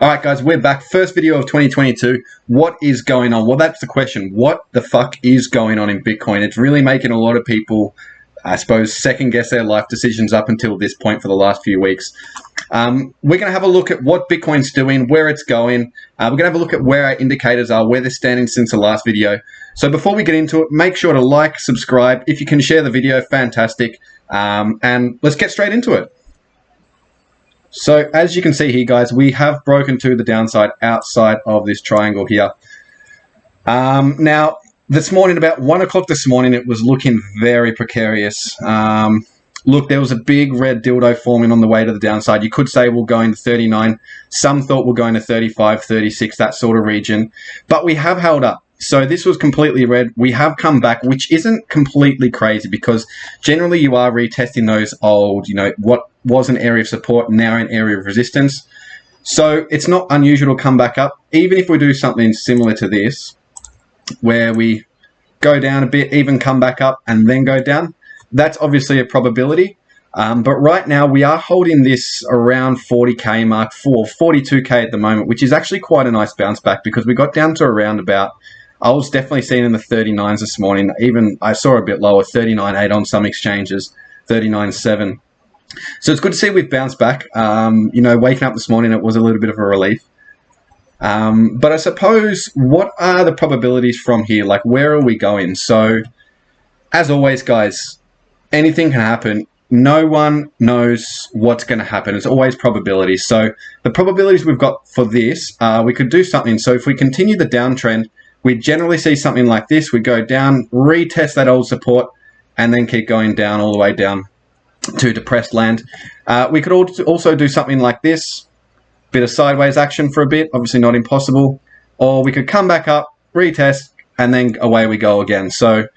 All right, guys, we're back. First video of 2022. What is going on? Well, that's the question. What the fuck is going on in Bitcoin? It's really making a lot of people, I suppose, second guess their life decisions up until this point for the last few weeks. We're going to have a look at what Bitcoin's doing, where it's going. We're going to have a look at where our indicators are, where they're standing since the last video. So before we get into it, make sure to like, subscribe. If you can share the video, fantastic. And let's get straight into it. So as you can see here, guys, we have broken to the downside outside of this triangle here. Now, this morning, about 1 o'clock this morning, it was looking very precarious. Look, there was a big red dildo forming on the way to the downside. You could say we're going to 39. Some thought we're going to 35, 36, that sort of region. But we have held up. So this was completely red. We have come back, which isn't completely crazy because generally you are retesting those old, what was an area of support, now an area of resistance. So it's not unusual to come back up. Even if we do something similar to this, where we go down a bit, even come back up and then go down, that's obviously a probability. But right now we are holding this around 40K mark, 42K at the moment, which is actually quite a nice bounce back because we got down to around about, I was definitely seeing in the 39s this morning. Even I saw a bit lower, 39.8 on some exchanges, 39.7. So it's good to see we've bounced back. Waking up this morning, it was a little bit of a relief. But I suppose, what are the probabilities from here? Like, where are we going? So, as always, guys, anything can happen. No one knows what's going to happen. It's always probabilities. So the probabilities we've got for this, we could do something. So if we continue the downtrend, we generally see something like this. We go down, retest that old support, and then keep going down all the way down to depressed land. We could also do something like this, bit of sideways action for a bit, obviously not impossible. Or we could come back up, retest, and then away we go again. So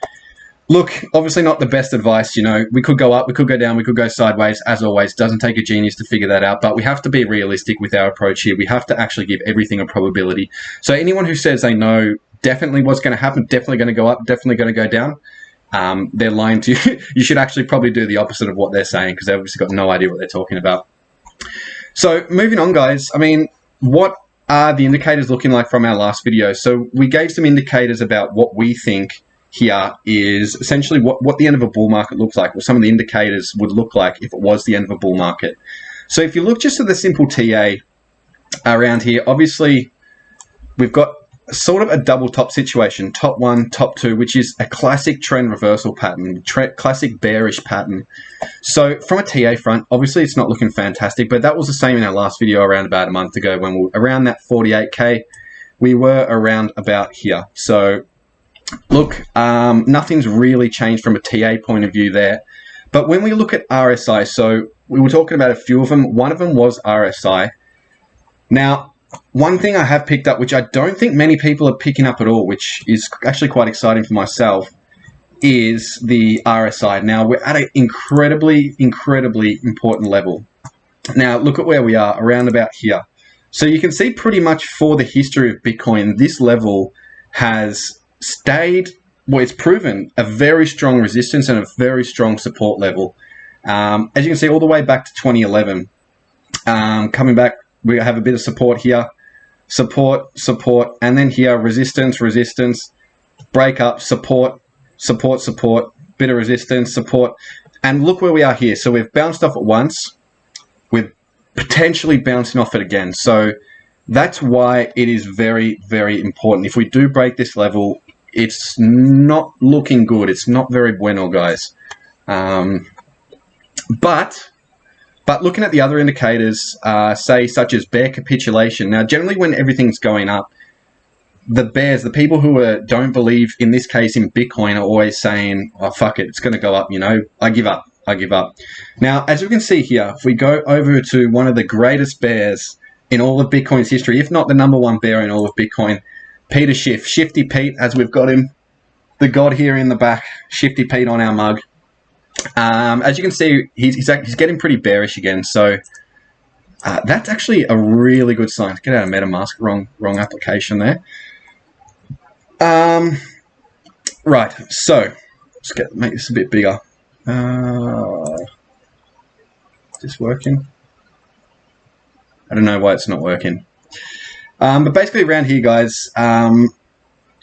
look, obviously not the best advice. We could go up, we could go down, we could go sideways. As always, doesn't take a genius to figure that out, but we have to be realistic with our approach here. We have to actually give everything a probability. So anyone who says they know definitely what's going to happen, definitely going to go up, definitely going to go down, they're lying to you. You should actually probably do the opposite of what they're saying because they've obviously got no idea what they're talking about. So moving on, guys, what are the indicators looking like from our last video? So we gave some indicators about what we think here is essentially what the end of a bull market looks like, or some of the indicators would look like if it was the end of a bull market. So if you look just at the simple TA around here, obviously we've got sort of a double top situation, top one, top two, which is a classic trend reversal pattern, classic bearish pattern. So from a TA front, obviously it's not looking fantastic, but that was the same in our last video around about a month ago when we were around that 48K. We were around about here. So look, nothing's really changed from a TA point of view there. But when we look at RSI, so we were talking about a few of them. One of them was RSI. Now, one thing I have picked up, which I don't think many people are picking up at all, which is actually quite exciting for myself, is the RSI. Now, we're at an incredibly, incredibly important level. Now, look at where we are, around about here. So you can see pretty much for the history of Bitcoin, this level has stayed, well, it's proven a very strong resistance and a very strong support level. As you can see, all the way back to 2011, coming back, we have a bit of support here, support, and then here, resistance, break up, support, bit of resistance, support, and look where we are here. So we've bounced off it once, we're potentially bouncing off it again. So that's why it is very, very important. If we do break this level, it's not looking good. It's not very bueno, guys. But looking at the other indicators, say such as bear capitulation. Now, generally when everything's going up, the bears, the people who don't believe, in this case in Bitcoin, are always saying, oh, fuck it, it's going to go up, I give up. Now, as you can see here, if we go over to one of the greatest bears in all of Bitcoin's history, if not the number one bear in all of Bitcoin, Peter Schiff, Shifty Pete, as we've got him, the god here in the back, Shifty Pete on our mug. As you can see, he's getting pretty bearish again. So that's actually a really good sign. Get out of MetaMask, wrong application there. Right, so let's make this a bit bigger. Is this working? I don't know why it's not working. But basically around here, guys,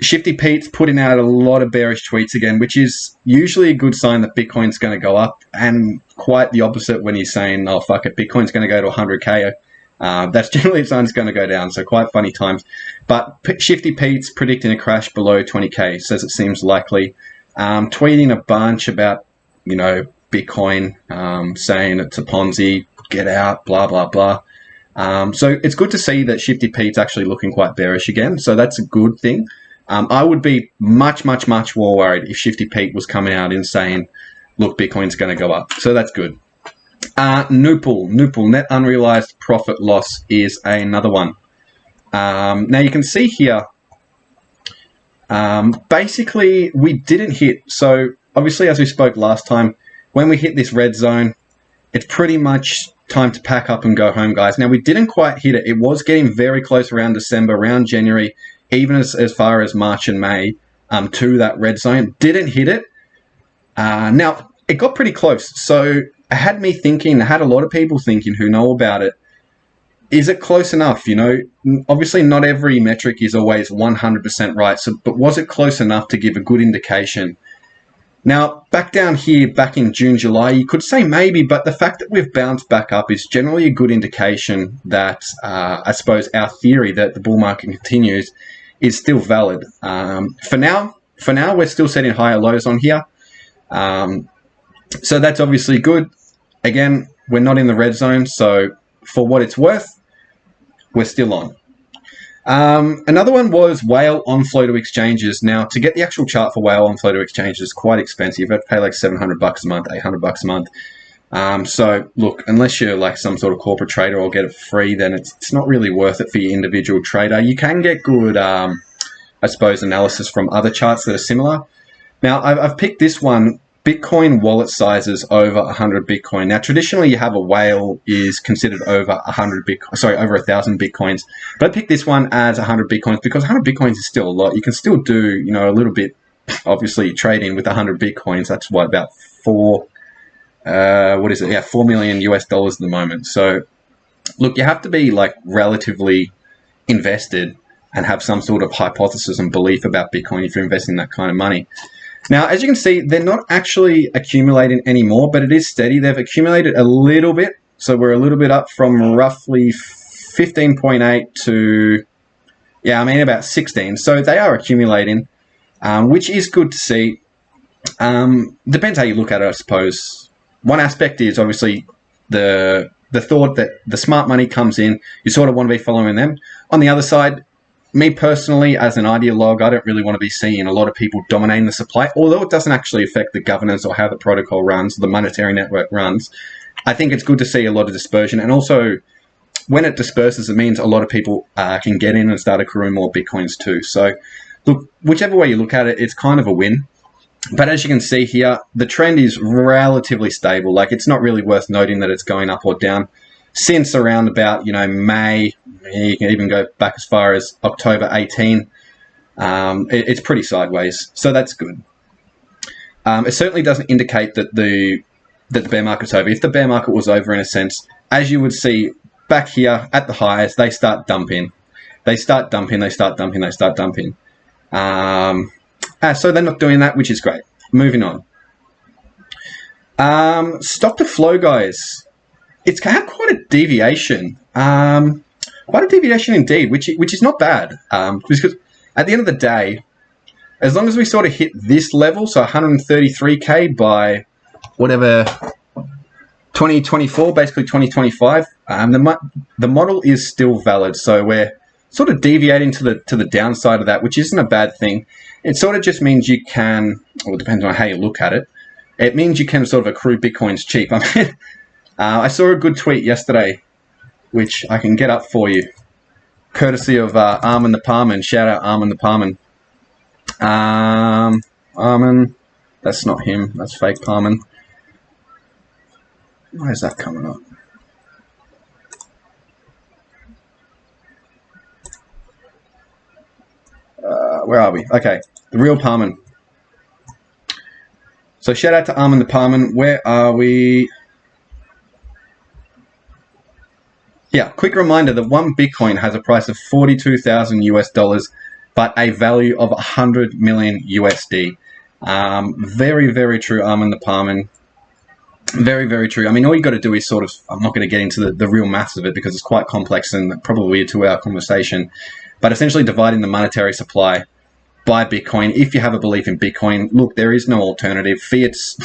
Shifty Pete's putting out a lot of bearish tweets again, which is usually a good sign that Bitcoin's going to go up, and quite the opposite when he's saying, oh, fuck it, Bitcoin's going to go to 100K. That's generally a sign it's going to go down, so quite funny times. But Shifty Pete's predicting a crash below 20K, says it seems likely. Tweeting a bunch about, Bitcoin, saying it's a Ponzi, get out, blah, blah, blah. So it's good to see that Shifty Pete's actually looking quite bearish again, so that's a good thing. I would be much, much, much more worried if Shifty Pete was coming out and saying, look, Bitcoin's going to go up. So that's good. NUPL, net unrealized profit loss, is another one. Now you can see here, basically we didn't hit. So obviously, as we spoke last time, when we hit this red zone, it's pretty much time to pack up and go home, guys. Now we didn't quite hit it. It was getting very close around December, around January, even as far as March and May, to that red zone. Didn't hit it. Now, it got pretty close. So it had me thinking, had a lot of people thinking who know about it, is it close enough? Obviously not every metric is always 100% right. So, but was it close enough to give a good indication? Now, back down here, back in June, July, you could say maybe, but the fact that we've bounced back up is generally a good indication that, I suppose, our theory that the bull market continues is still valid. For now, we're still setting higher lows on here. So that's obviously good. Again, we're not in the red zone, so for what it's worth, we're still on. Another one was whale on flow to exchanges. Now, to get the actual chart for whale on flow to exchanges is quite expensive. You have to pay like $700 a month, $800 a month. So look, unless you're like some sort of corporate trader or get it free, then it's not really worth it for your individual trader. You can get good, I suppose, analysis from other charts that are similar. Now, I've picked this one, Bitcoin wallet sizes over 100 Bitcoin. Now, traditionally, you have a whale is considered over 100 Bitcoin, over 1,000 Bitcoins. But I picked this one as 100 Bitcoins because 100 Bitcoins is still a lot. You can still do, a little bit, obviously, trading with 100 Bitcoins. That's what, about $4 million US dollars at the moment. So, look, you have to be like relatively invested and have some sort of hypothesis and belief about Bitcoin if you're investing that kind of money. Now, as you can see, they're not actually accumulating anymore, but it is steady. They've accumulated a little bit. So we're a little bit up from roughly 15.8 to, about 16. So they are accumulating, which is good to see. Depends how you look at it, I suppose. One aspect is obviously the thought that the smart money comes in. You sort of want to be following them. On the other side, me personally, as an ideologue, I don't really want to be seeing a lot of people dominating the supply, although it doesn't actually affect the governance or how the protocol runs, the monetary network runs. I think it's good to see a lot of dispersion. And also, when it disperses, it means a lot of people can get in and start accruing more Bitcoins too. So, look, whichever way you look at it, it's kind of a win. But as you can see here, the trend is relatively stable. Like, it's not really worth noting that it's going up or down. Since around about, May, you can even go back as far as October 18, it's pretty sideways. So that's good. It certainly doesn't indicate that the bear market's over. If the bear market was over, in a sense, as you would see back here at the highs, they start dumping. They start dumping. So they're not doing that, which is great. Moving on. Stock to flow, guys. It's had quite a deviation. Quite a deviation indeed, which is not bad. Because at the end of the day, as long as we sort of hit this level, so 133K by whatever 2024, basically 2025, the model is still valid. So we're sort of deviating to the downside of that, which isn't a bad thing. It sort of just means you can, well, it depends on how you look at it. It means you can sort of accrue Bitcoins cheap. I mean, I saw a good tweet yesterday, which I can get up for you, courtesy of Armin the Parman. Shout out Armin the Parman. Armin, that's not him. That's fake Parman. Why is that coming up? Where are we? Okay, the real Parman. So shout out to Armin the Parman. Where are we? Yeah, quick reminder that one Bitcoin has a price of 42,000 US dollars, but a value of 100 million USD. Very, very true, Armin the Parman. Very, very true. I mean, all you got to do is sort of, I'm not going to get into the real maths of it because it's quite complex and probably a 2-hour conversation, but essentially dividing the monetary supply by Bitcoin. If you have a belief in Bitcoin, look, there is no alternative. Fiat's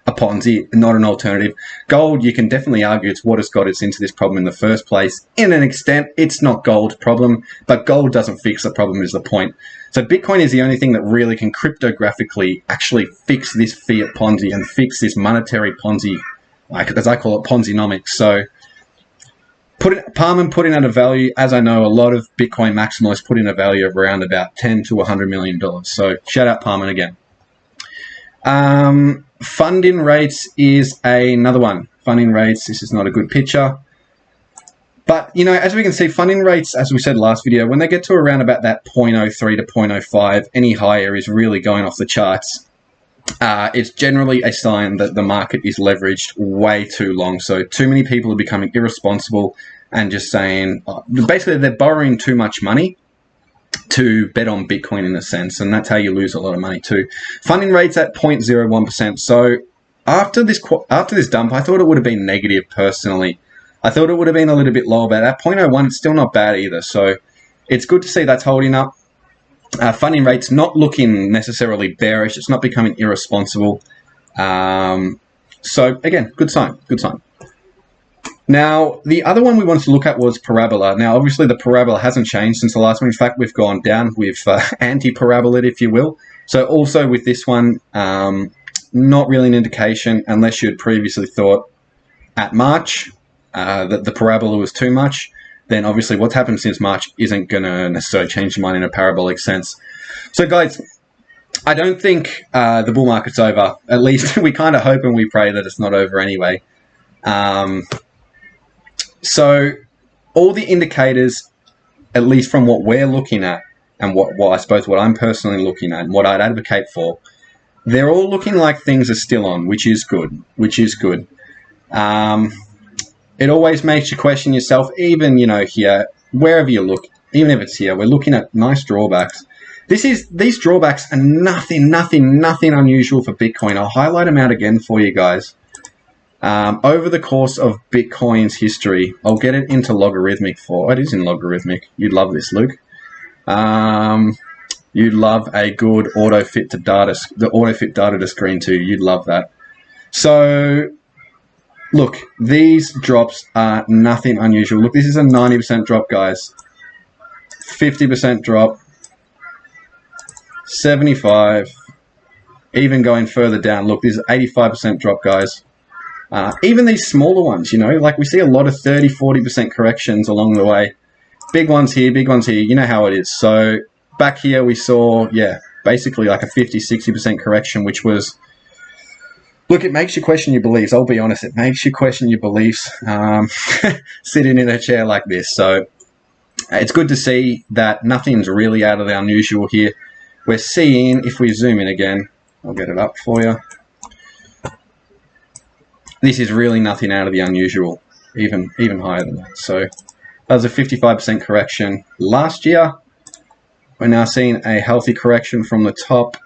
a Ponzi, not an alternative. Gold, you can definitely argue it's what has got us into this problem in the first place. In an extent, it's not gold's problem, but gold doesn't fix the problem is the point. So Bitcoin is the only thing that really can cryptographically actually fix this fiat Ponzi and fix this monetary Ponzi, like as I call it, Ponzinomics. So Parman put in at a value, as I know, a lot of Bitcoin maximalists put in a value of around about $10 to $100 million. So shout out Parman again. Funding rates is another one. Funding rates, this is not a good picture. But, you know, as we can see, funding rates, as we said last video, when they get to around about that 0.03 to 0.05, any higher is really going off the charts. It's generally a sign that the market is leveraged way too long. So too many people are becoming irresponsible and just saying, basically they're borrowing too much money to bet on Bitcoin in a sense, and that's how you lose a lot of money too. Funding rates at 0.01%. So after this dump, I thought it would have been negative personally. I thought it would have been a little bit lower, but at 0.01, it's still not bad either. So it's good to see that's holding up. Funding rates not looking necessarily bearish. It's not becoming irresponsible. So again, good sign, good sign. Now, the other one we wanted to look at was parabola. Now, obviously, the parabola hasn't changed since the last one. In fact, we've gone down. We've anti-paraboled, if you will. So also with this one, not really an indication unless you'd previously thought at March that the parabola was too much. Then obviously what's happened since March isn't going to necessarily change your mind in a parabolic sense. So guys, I don't think the bull market's over. At least we kind of hope and we pray that it's not over anyway. So all the indicators, at least from what we're looking at and what I suppose what I'm personally looking at and what I'd advocate for, they're all looking like things are still on, which is good, It always makes you question yourself, even, you know, here, wherever you look, even if it's here, we're looking at nice drawbacks. These drawbacks are nothing unusual for Bitcoin. I'll highlight them out again for you guys. Over the course of Bitcoin's history, I'll get it into logarithmic for, it is in logarithmic. You'd love this, Luke. You'd love a good auto-fit to data, the auto-fit data to screen too. You'd love that. So, look, these drops are nothing unusual. Look, this is a 90% drop, guys. 50% drop. 75. Even going further down. Look, this is 85% drop, guys. Even these smaller ones, you know, like we see a lot of 30, 40% corrections along the way. Big ones here, you know how it is. So back here we saw, yeah, basically like a 50, 60% correction, which was, look, it makes you question your beliefs. I'll be honest, it makes you question your beliefs sitting in a chair like this. So it's good to see that nothing's really out of the unusual here. We're seeing, if we zoom in again, I'll get it up for you. This is really nothing out of the unusual, even higher than that. So that was a 55% correction last year. We're now seeing a healthy correction from the top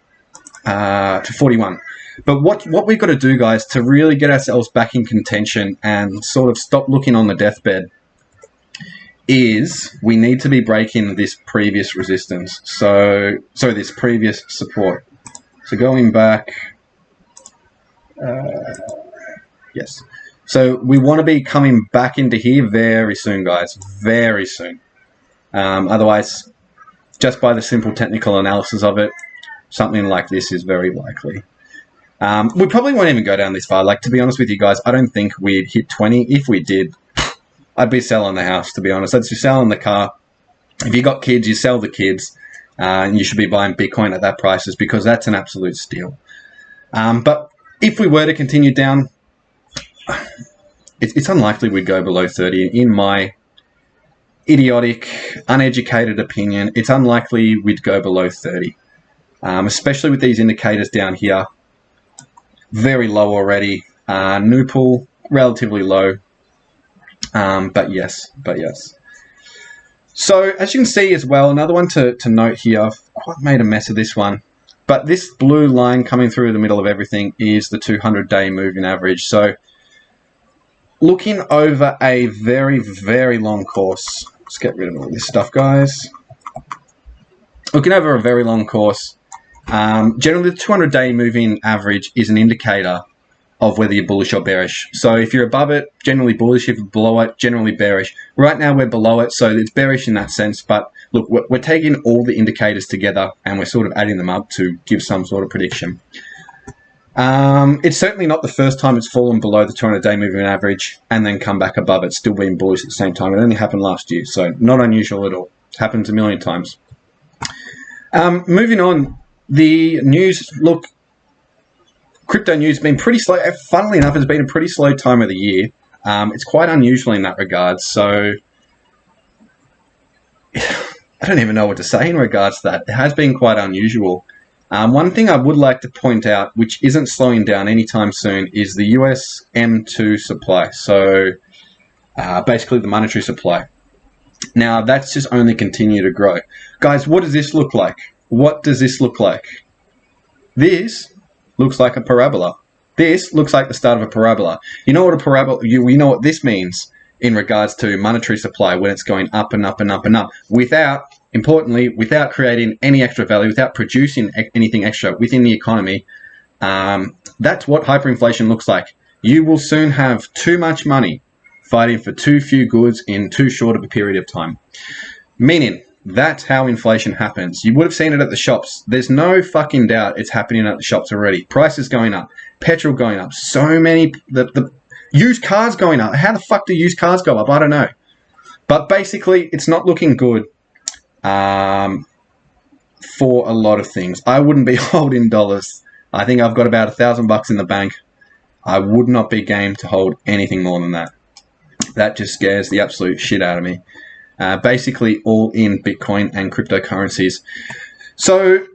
to 41. But what we've got to do, guys, to really get ourselves back in contention and sort of stop looking on the deathbed is we need to be breaking this previous resistance. So this previous support. So going back, yes. So we want to be coming back into here very soon, guys, very soon. Otherwise, just by the simple technical analysis of it, something like this is very likely. We probably won't even go down this far. Like, to be honest with you guys, I don't think we'd hit 20. If we did, I'd be selling the house, to be honest. I'd be selling the car. If you got kids, you sell the kids. And you should be buying Bitcoin at that prices because that's an absolute steal. But if we were to continue down, it's unlikely we'd go below 30. In my idiotic, uneducated opinion, it's unlikely we'd go below 30. Especially with these indicators down here. Very low already. NUPL, relatively low. But yes. So as you can see as well, another one to note here, I've quite made a mess of this one, but this blue line coming through the middle of everything is the 200-day moving average. So looking over a very, very long course, let's get rid of all this stuff, guys. Looking over a very long course, generally the 200-day moving average is an indicator of whether you're bullish or bearish. So if you're above it, generally bullish. If you're below it, generally bearish. Right now we're below it, so it's bearish in that sense. But look, we're taking all the indicators together and we're sort of adding them up to give some sort of prediction. It's certainly not the first time it's fallen below the 200-day moving average and then come back above it, still being bullish at the same time. It only happened last year, so not unusual at all. It happens a million times. Moving on, the news, look, crypto news has been pretty slow. Funnily enough, it's been a pretty slow time of the year. It's quite unusual in that regard. So I don't even know what to say in regards to that. It has been quite unusual. One thing I would like to point out, which isn't slowing down anytime soon, is the US M2 supply. So basically the monetary supply. Now, that's just only continue to grow. Guys, what does this look like? What does this look like? This looks like a parabola. This looks like the start of a parabola. You know what a parabola, you know what this means in regards to monetary supply when it's going up and up and up and up without, importantly, without creating any extra value, without producing anything extra within the economy. That's what hyperinflation looks like. You will soon have too much money fighting for too few goods in too short of a period of time. Meaning, that's how inflation happens. You would have seen it at the shops. There's no fucking doubt it's happening at the shops already. Prices going up, petrol going up, so many, the used cars going up. How the fuck do used cars go up? I don't know. But basically, it's not looking good for a lot of things. I wouldn't be holding dollars. I think I've got about $1,000 in the bank. I would not be game to hold anything more than that. That just scares the absolute shit out of me. Basically all in Bitcoin and cryptocurrencies. So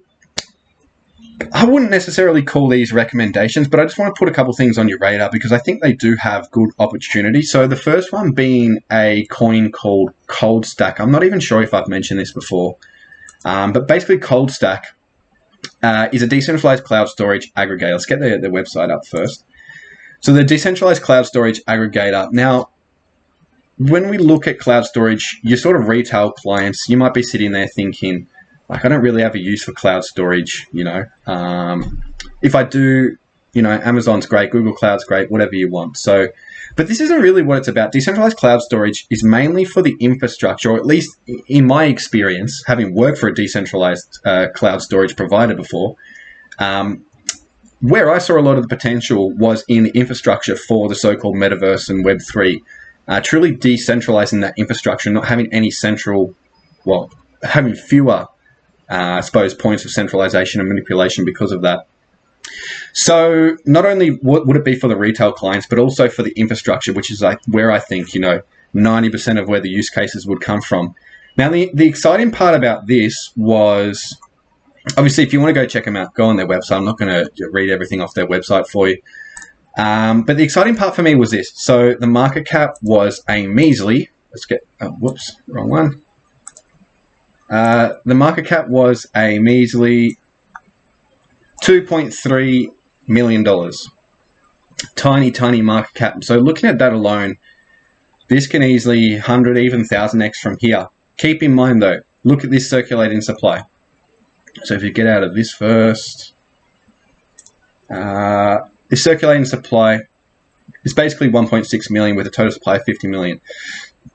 I wouldn't necessarily call these recommendations, but I just want to put a couple things on your radar because I think they do have good opportunity. So the first one being a coin called Coldstack. I'm not even sure if I've mentioned this before, but basically Coldstack is a decentralized cloud storage aggregator. Let's get their website up first. So the decentralized cloud storage aggregator. Now, when we look at cloud storage, your sort of retail clients, you might be sitting there thinking, like, I don't really have a use for cloud storage, you know. If I do, you know, Amazon's great, Google Cloud's great, whatever you want. So, but this isn't really what it's about. Decentralized cloud storage is mainly for the infrastructure, or at least in my experience, having worked for a decentralized cloud storage provider before, where I saw a lot of the potential was in the infrastructure for the so-called metaverse and Web3. Truly decentralizing that infrastructure, not having any central, well, having fewer, I suppose, points of centralization and manipulation because of that. So not only would it be for the retail clients, but also for the infrastructure, which is like where I think, you know, 90% of where the use cases would come from. Now, the exciting part about this was, obviously, if you want to go check them out, go on their website. I'm not going to read everything off their website for you. But the exciting part for me was this. So the market cap was a measly, let's get, whoops, wrong one. The market cap was a measly $2.3 million. Tiny, tiny market cap. So looking at that alone, this can easily 100, even 1,000x from here. Keep in mind though, look at this circulating supply. So if you get out of this first, the circulating supply is basically 1.6 million with a total supply of 50 million.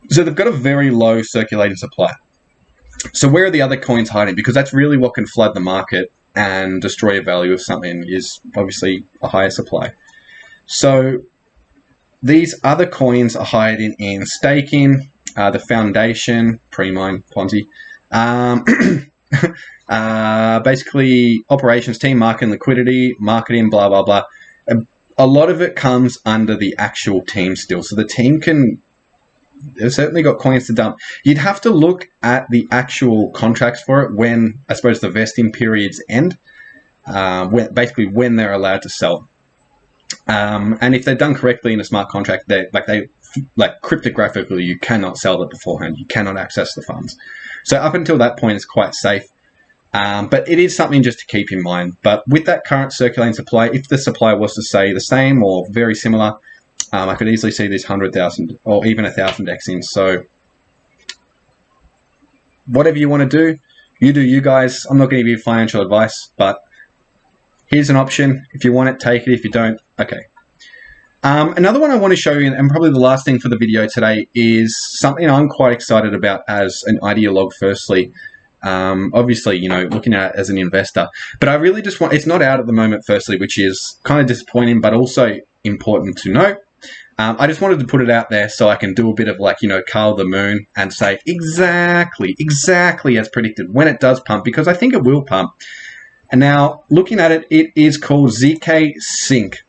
So they've got a very low circulating supply. So where are the other coins hiding? Because that's really what can flood the market and destroy the value of something, is obviously a higher supply. So these other coins are hiding in staking, the foundation, pre-mine, Ponzi, basically operations team, marketing, liquidity, marketing, blah, blah, blah. A lot of it comes under the actual team still. So the team they've certainly got coins to dump. You'd have to look at the actual contracts for it when, I suppose, the vesting periods end, basically when they're allowed to sell. And if they're done correctly in a smart contract, they like cryptographically, you cannot sell it beforehand. You cannot access the funds. So up until that point, it's quite safe. But it is something just to keep in mind. But with that current circulating supply, if the supply was to stay the same or very similar, I could easily see this 100,000 or even 1,000x in. So whatever you want to do, you guys. I'm not going to give you financial advice, but here's an option. If you want it, take it. If you don't, okay. Another one I want to show you, and probably the last thing for the video today, is something I'm quite excited about as an ideologue firstly. Obviously, you know, looking at it as an investor, but I really just want, it's not out at the moment firstly, which is kind of disappointing, but also important to note. I just wanted to put it out there so I can do a bit of like, you know, Carl the Moon and say exactly as predicted when it does pump, because I think it will pump. And now looking at it, it is called ZK Sync.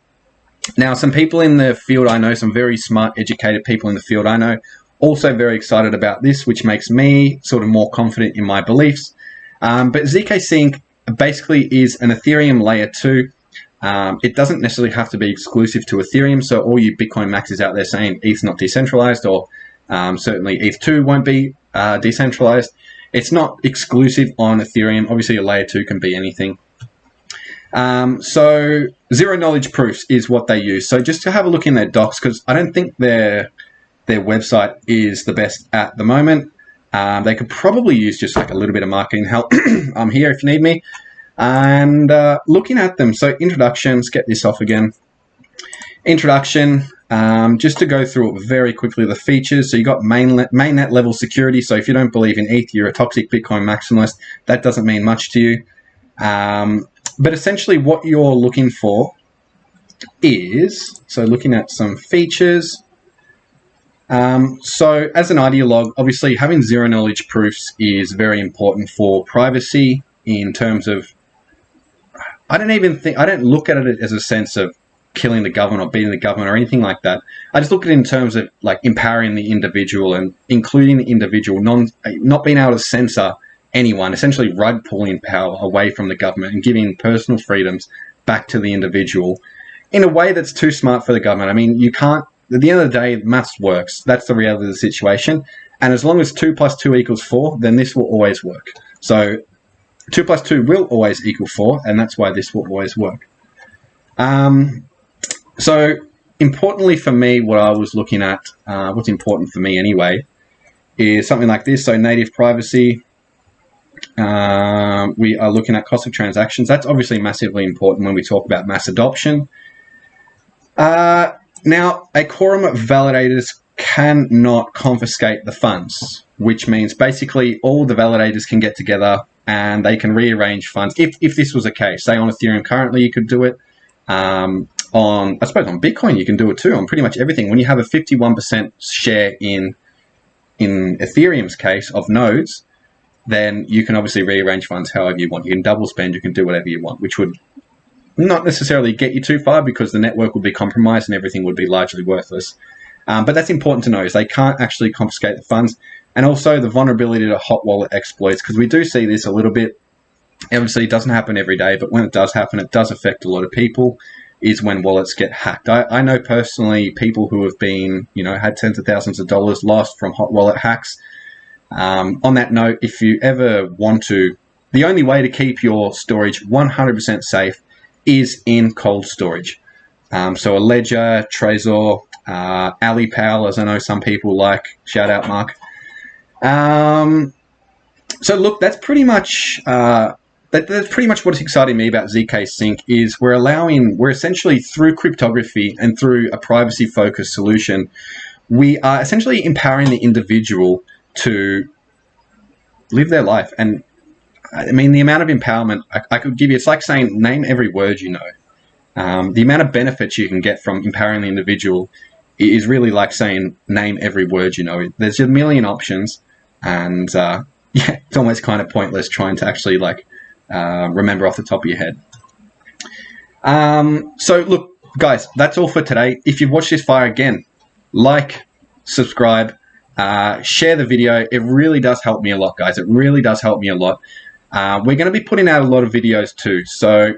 Now, some people in the field I know, some very smart, educated people in the field I know, also very excited about this, which makes me sort of more confident in my beliefs. But ZK Sync basically is an Ethereum layer 2. It doesn't necessarily have to be exclusive to Ethereum. So all you Bitcoin maxes out there saying ETH's not decentralized, or certainly ETH2 won't be decentralized. It's not exclusive on Ethereum. Obviously, a layer 2 can be anything. So zero knowledge proofs is what they use. So just to have a look in their docs, because I don't think their website is the best at the moment. They could probably use just like a little bit of marketing help. I'm here if you need me. And looking at them, so introductions, get this off again. Introduction, just to go through it very quickly, the features. So you got mainnet level security. So if you don't believe in ETH, you're a toxic Bitcoin maximalist. That doesn't mean much to you. But essentially what you're looking for is, so looking at some features. So as an ideologue, obviously having zero knowledge proofs is very important for privacy in terms of, I don't look at it as a sense of killing the government or beating the government or anything like that. I just look at it in terms of like empowering the individual and including the individual, not being able to censor anyone, essentially rug pulling power away from the government and giving personal freedoms back to the individual in a way that's too smart for the government. I mean, you can't, at the end of the day, maths works. That's the reality of the situation. And as long as 2 + 2 = 4, then this will always work. So 2 + 2 will always equal 4, and that's why this will always work. So importantly for me, what I was looking at, what's important for me anyway, is something like this. So native privacy. We are looking at cost of transactions. That's obviously massively important when we talk about mass adoption. Now, a quorum of validators cannot confiscate the funds, which means basically all the validators can get together and they can rearrange funds. If this was a case, say on Ethereum currently, you could do it. I suppose on Bitcoin, you can do it too, on pretty much everything. When you have a 51% share in Ethereum's case of nodes, then you can obviously rearrange funds however you want. You can double spend, you can do whatever you want, which would not necessarily get you too far because the network would be compromised and everything would be largely worthless. But that's important to know, is they can't actually confiscate the funds. And also the vulnerability to hot wallet exploits, because we do see this a little bit. Obviously, it doesn't happen every day, but when it does happen, it does affect a lot of people, is when wallets get hacked. I know personally people who have been, had tens of thousands of dollars lost from hot wallet hacks. On that note, if you ever want to, the only way to keep your storage 100% safe is in cold storage. So a Ledger, Trezor, AliPal, as I know some people like. Shout out, Mark. So look, that's pretty much that's pretty much what's exciting me about ZK Sync. Is we're essentially, through cryptography and through a privacy-focused solution, we are essentially empowering the individual to live their life. And I mean, the amount of empowerment I could give you, it's like saying name every word you know. The amount of benefits you can get from empowering the individual is really like saying name every word you know. There's a million options, and yeah, it's almost kind of pointless trying to actually remember off the top of your head. So look, guys, that's all for today. If you've watched this far, again, like, subscribe, share the video. It really does help me a lot, guys. It really does help me a lot. We're going to be putting out a lot of videos too, so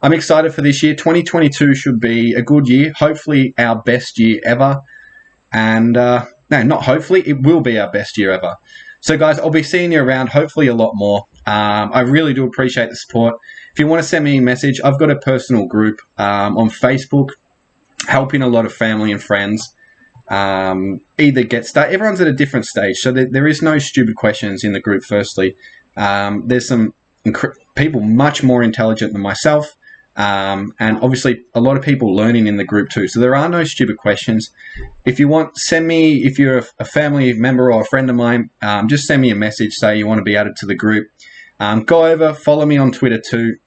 I'm excited for this year. 2022 should be a good year, hopefully our best year ever. And no, not hopefully, it will be our best year ever. So guys, I'll be seeing you around, hopefully a lot more. I really do appreciate the support. If you want to send me a message, I've got a personal group on Facebook, helping a lot of family and friends either get started. Everyone's at a different stage, so there is no stupid questions in the group. Firstly, there's some people much more intelligent than myself, and obviously a lot of people learning in the group too. So there are no stupid questions. If you want, send me, if you're a family member or a friend of mine, just send me a message, say you want to be added to the group. Go over, follow me on Twitter too.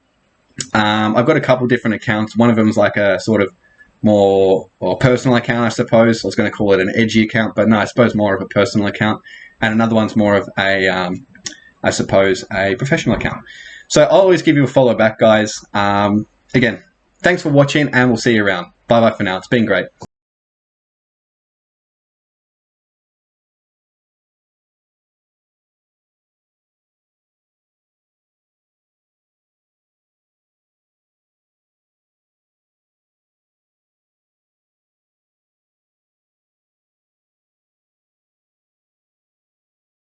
I've got a couple different accounts. One of them is like a sort of more or personal account, I suppose. I was going to call it an edgy account, but no, I suppose more of a personal account. And another one's more of a, I suppose, a professional account. So I'll always give you a follow back, guys. Again, thanks for watching, and we'll see you around. Bye-bye for now. It's been great.